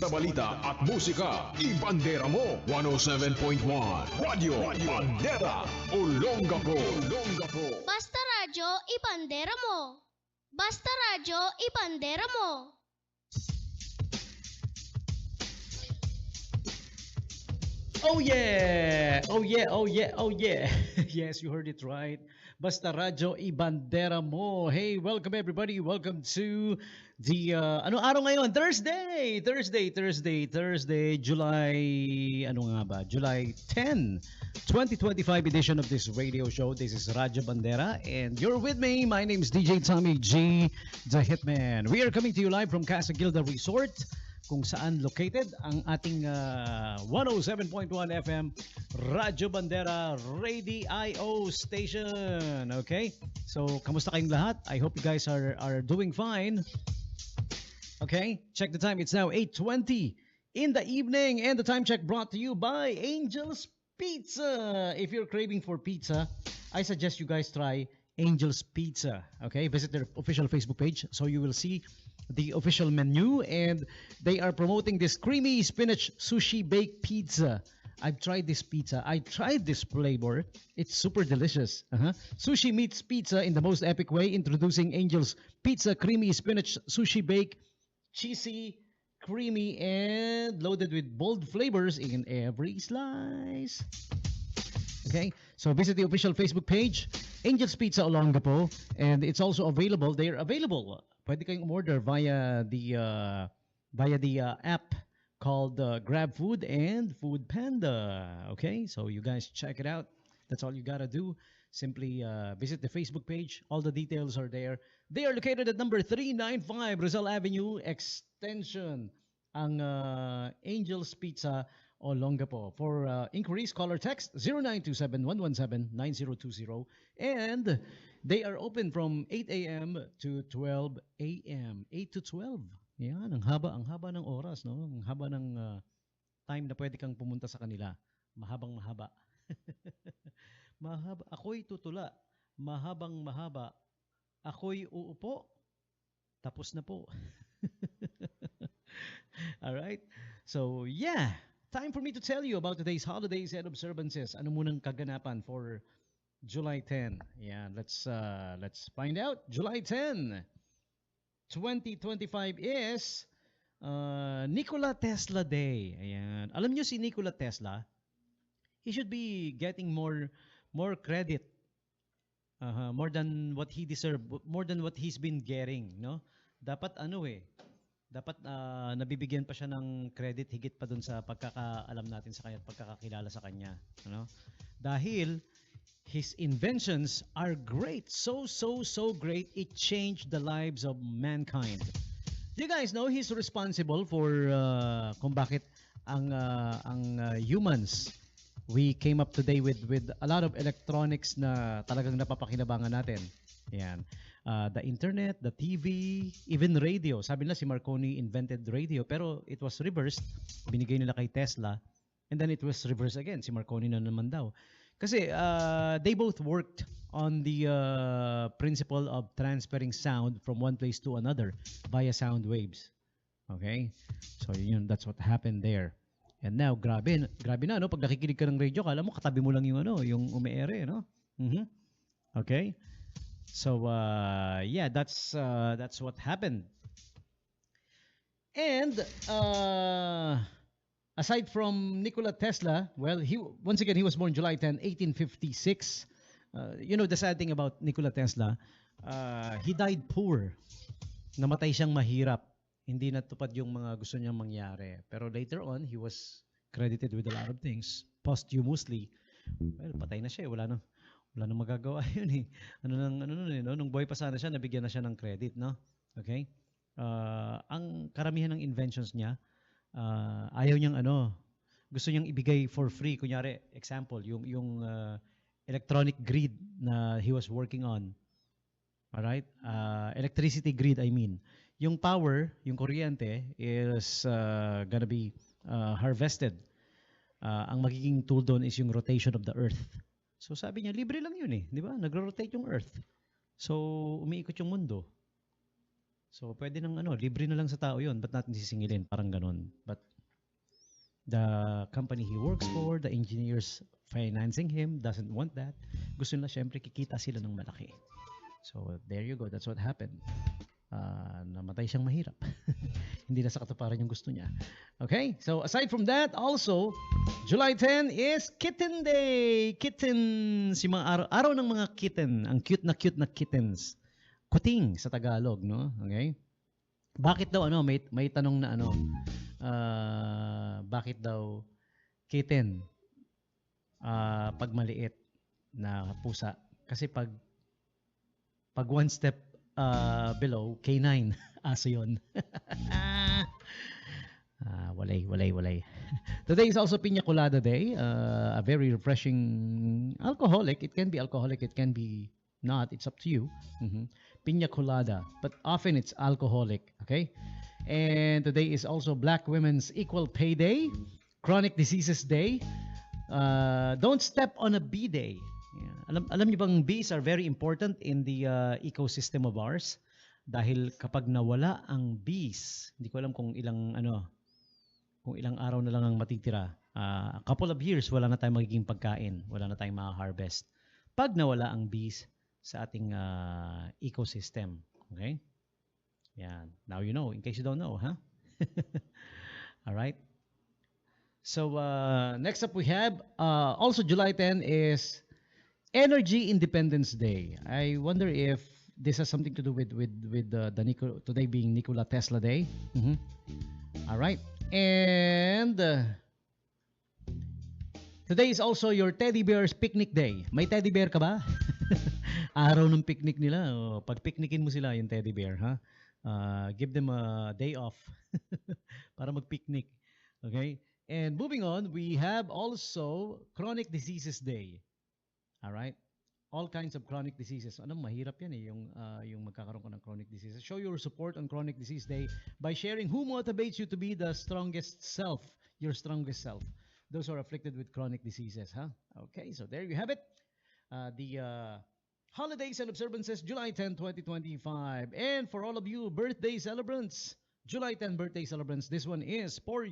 Basta balita at musika, ibandera mo. 107.1 Radyo Bandera, Olongapo. Basta radyo, ibandera mo. Basta radyo, ibandera mo. Oh yeah! Oh yeah, oh yeah, oh yeah. Yes, you heard it right. Basta Radyo Ibandera Mo. Hey, welcome everybody. Welcome to the ano araw ngayon? Thursday, July ano nga ba? July 10, 2025 edition of this radio show. This is Radyo Bandera and you're with me. My name is DJ Tommy G, the Hitman. We are coming to you live from Casa Gilda Resort, kung saan located ang ating 107.1 FM Radyo Bandera Radio station. Okay? So, kamusta kayong lahat? I hope you guys are doing fine. Okay? Check the time. It's now 8:20 in the evening and the time check brought to you by Angel's Pizza. If you're craving for pizza, I suggest you guys try Angel's Pizza. Okay? Visit their official Facebook page so you will see the official menu, and they are promoting this creamy spinach sushi baked pizza. I've tried this pizza. I tried this flavor. It's super delicious. Sushi meets pizza in the most epic way. Introducing Angel's Pizza creamy spinach sushi bake, cheesy, creamy, and loaded with bold flavors in every slice. Okay, so visit the official Facebook page, Angel's Pizza Olongapo, and it's also available. They're available. Pwede kayong order via the app called Grab Food and Food Panda. Okay, so you guys check it out. That's all you gotta do. Simply visit the Facebook page. All the details are there. They are located at number 395 Rizal Avenue Extension. Ang Angel's Pizza Olongapo. For inquiries, call or text 0927-117-9020. And they are open from 8 a.m. to 12 a.m. 8 to 12. Yan, ang haba ng oras, no? Ang haba ng time na pwede kang pumunta sa kanila. Mahaba. Mahaba. Ako'y tutula. Mahaba. Ako'y uupo. Tapos na po. All right? So, yeah. Time for me to tell you about today's holidays and observances. Ano munang kaganapan for July 10? Yeah, let's find out. July 10, 2025 is Nikola Tesla Day. Ayan. Alam niyo si Nikola Tesla, he should be getting more credit. More than what he deserved, more than what he's been getting, no? Dapat dapat nabibigyan pa siya ng credit higit pa dun sa pagkakaalam natin sa kanya at pagkakakilala sa kanya, ano? Dahil his inventions are great, so great, it changed the lives of mankind. Do you guys know he's responsible for kung bakit ang humans, we came up today with a lot of electronics na talagang napapakinabangan natin. Yan. The internet, the TV, even radio. Sabi nila si Marconi invented radio, pero it was reversed. Binigay nila kay Tesla, and then it was reversed again. Si Marconi na naman daw. Kasi they both worked on the principle of transferring sound from one place to another via sound waves. Okay? So yun, that's what happened there. And now, grabe na, no? Pag nakikinig ka ng radio, kala mo katabi mo lang yung umeere, no? Okay? So yeah, that's what happened. And aside from Nikola Tesla, well, he was born July 10, 1856. The sad thing about Nikola Tesla, he died poor. Namatay siyang mahirap. Hindi natupad yung mga gusto niyang mangyari. Pero later on, he was credited with a lot of things posthumously. Well, patay na siya, wala nang magagawa yun eh. Nung buhay pa sana siya, nabigyan na siya ng credit, no? Okay? Ang karamihan ng inventions niya, ayaw niyang gusto niyang ibigay for free. Kunyari, example, yung electronic grid na he was working on. Alright? Electricity grid, I mean. Yung power, yung kuryente, is gonna be harvested. Ang magiging tool doon is yung rotation of the earth. So sabi niya, libre lang yun eh. Di ba? Nagro-rotate yung earth. So, umiikot yung mundo. So, pwede nang libre na lang sa tao yun. Ba't natin sisingilin? Parang ganun. But company he works for, the engineers financing him, doesn't want that. Gusto nila syempre kikita sila ng malaki. So there you go, that's what happened. Namatay siyang mahirap. Hindi na sa katuparan yung gusto niya. Okay, so aside from that, also, July 10 is Kitten Day. Kittens, yung mga araw ng mga kitten, ang cute na kittens. Kuting sa Tagalog, no? Okay? Bakit daw may tanong na bakit daw kitten pag maliit na pusa? Kasi pag one step below, K9, aso yun. Walay. Today is also Piña Colada Day, a very refreshing alcoholic. It can be alcoholic, it can be not. It's up to you. Piña Colada, but often it's alcoholic. Okay, and today is also Black Women's Equal Pay Day, Chronic Diseases Day, Don't Step on a Bee Day. Yeah. Alam niyo bang bees are very important in the ecosystem of ours? Dahil kapag nawala ang bees, hindi ko alam kung ilang araw na lang ang matitira. A couple of years, wala na tayong magiging pagkain, wala na tayong ma-harvest. Pag nawala ang bees sa ating ecosystem. Okay? Yan. Now you know, in case you don't know, huh? All right. So next up we have also July 10 is Energy Independence Day. I wonder if this has something to do with today being Nikola Tesla Day. All right. And today is also your teddy bear's picnic day. May teddy bear ka ba? Araw ng picnic nila. Pag picnicin mo sila yung teddy bear, ha? Give them a day off para mag-picnic. Okay? And moving on, we have also Chronic Diseases Day. All right? All kinds of chronic diseases. Mahirap yan yung magkakaroon ka ng chronic diseases. Show your support on Chronic Disease Day by sharing who motivates you to be the strongest self, your strongest self. Those who are afflicted with chronic diseases, huh? Okay, so there you have it. The holidays and observances, July 10, 2025. And for all of you birthday celebrants, July 10 birthday celebrants, this one is for you.